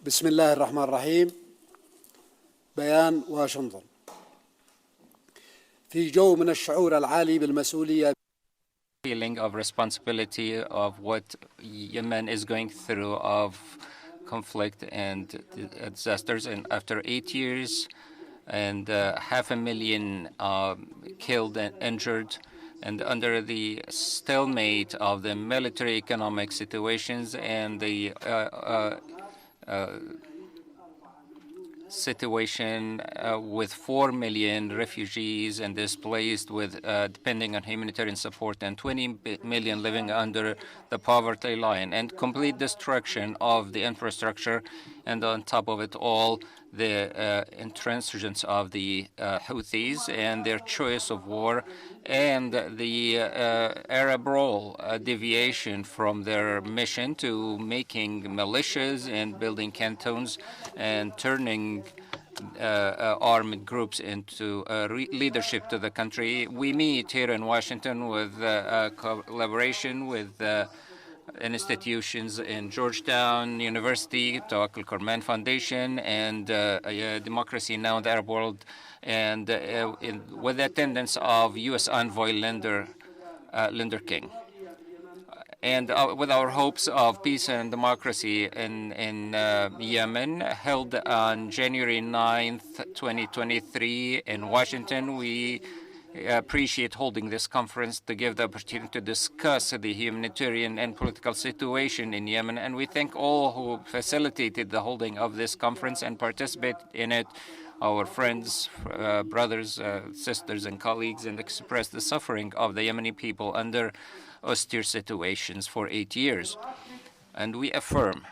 بسم الله الرحمن الرحيم. بيان واشنطن. في جو من الشعور العالي بالمسؤولية. Feeling of responsibility of what Yemen is going through of conflict and disasters, and after 8 years and 500,000 killed and injured, and under the stalemate of the military economic situations and the situation with 4 million refugees and displaced, with depending on humanitarian support, and 20 million living under the poverty line, and complete destruction of the infrastructure, and on top of it all, the intransigence of the Houthis and their choice of war, and the Arab role, a deviation from their mission to making militias and building cantons and turning armed groups into leadership to the country. We meet here in Washington with collaboration with institutions in Georgetown University, Tawakkol Karman Foundation, and Democracy Now! In the Arab World, and with the attendance of U.S. Envoy Linder King. And with our hopes of peace and democracy in Yemen, held on January 9th, 2023 in Washington, we appreciate holding this conference to give the opportunity to discuss the humanitarian and political situation in Yemen. And we thank all who facilitated the holding of this conference and participate in it, our friends, brothers, sisters, and colleagues, and express the suffering of the Yemeni people under austere situations for 8 years. And we affirm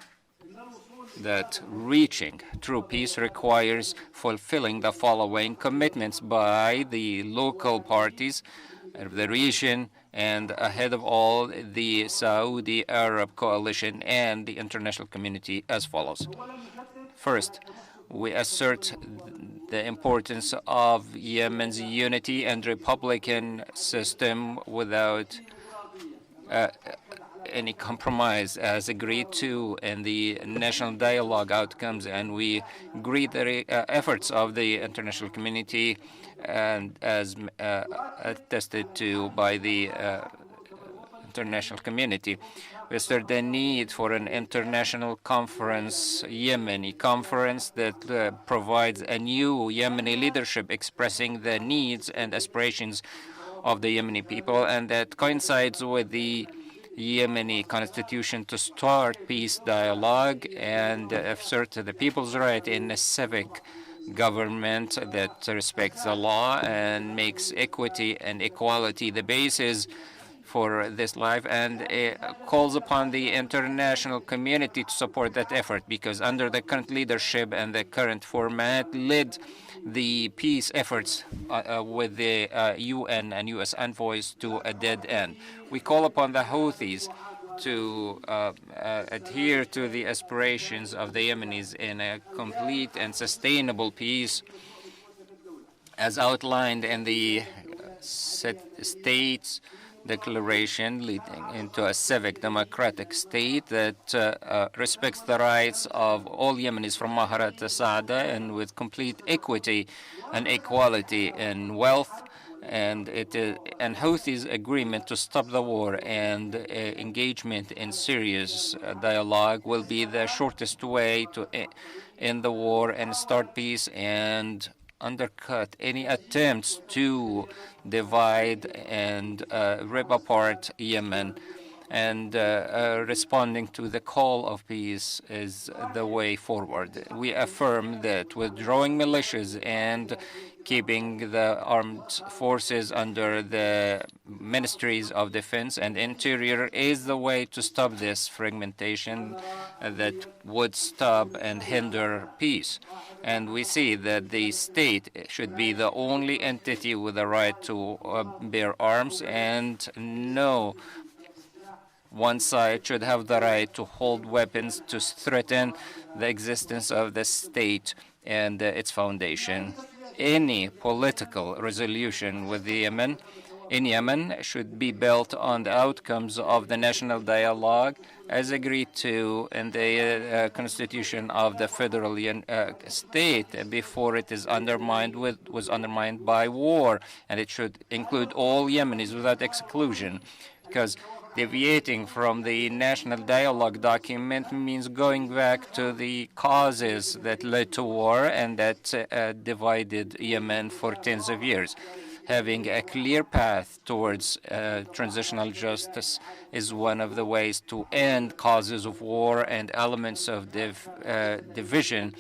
that reaching true peace requires fulfilling the following commitments by the local parties of the region, and ahead of all, the Saudi Arab coalition and the international community, as follows. First, we assert the importance of Yemen's unity and republican system without any compromise, as agreed to in the national dialogue outcomes, and we greet the efforts of the international community, and as attested to by the international community. We assert the need for an international conference, Yemeni conference, that provides a new Yemeni leadership expressing the needs and aspirations of the Yemeni people, and that coincides with the Yemeni constitution to start peace dialogue and assert the people's right in a civic government that respects the law and makes equity and equality the basis for this life, and calls upon the international community to support that effort, because under the current leadership and the current format led the peace efforts with the UN and U.S. envoys to a dead end. We call upon the Houthis to adhere to the aspirations of the Yemenis in a complete and sustainable peace, as outlined in the state's declaration, leading into a civic democratic state that respects the rights of all Yemenis from Mahara to Saada, and with complete equity and equality in wealth. And Houthis' agreement to stop the war and engagement in serious dialogue will be the shortest way to end the war and start peace, and undercut any attempts to divide and rip apart Yemen. And responding to the call of peace is the way forward. We affirm that withdrawing militias and keeping the armed forces under the Ministries of Defense and Interior is the way to stop this fragmentation that would stop and hinder peace. And we see that the state should be the only entity with the right to bear arms, and no one side should have the right to hold weapons to threaten the existence of the state and its foundation. Any political resolution with Yemen in Yemen should be built on the outcomes of the national dialogue as agreed to in the constitution of the federal state before it is was undermined by war, and it should include all Yemenis without exclusion, because deviating from the national dialogue document means going back to the causes that led to war and that divided Yemen for tens of years. Having a clear path towards transitional justice is one of the ways to end causes of war and elements of division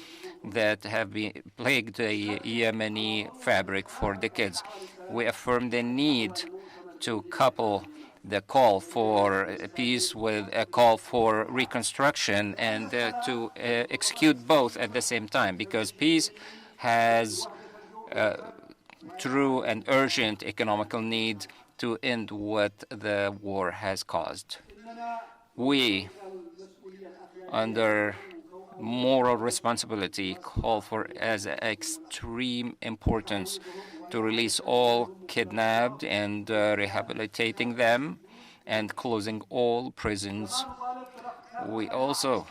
that have been plagued the Yemeni fabric for decades. We affirm the need to couple the call for peace with a call for reconstruction and to execute both at the same time, because peace has true and urgent economical need to end what the war has caused. We, under moral responsibility, call for as extreme importance to release all kidnapped and rehabilitating them and closing all prisons. We also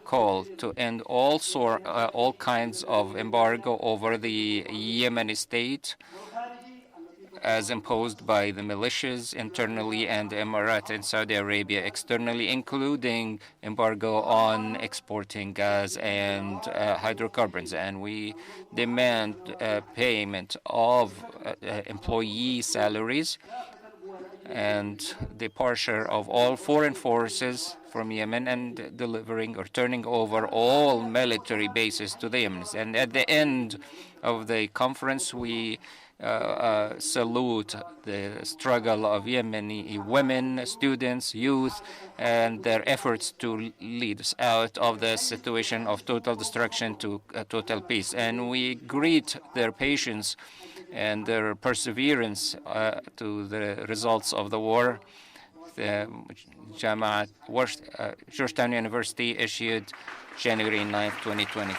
call to end all kinds of embargo over the Yemeni state as imposed by the militias internally and the Emirate and Saudi Arabia externally, including embargo on exporting gas and hydrocarbons. And we demand payment of employee salaries and departure of all foreign forces from Yemen and delivering or turning over all military bases to the Yemenis. And at the end of the conference, we salute the struggle of Yemeni women, students, youth, and their efforts to lead us out of the situation of total destruction to total peace. And we greet their patience and their perseverance to the results of the war. The Georgetown University issued January 9, 2023.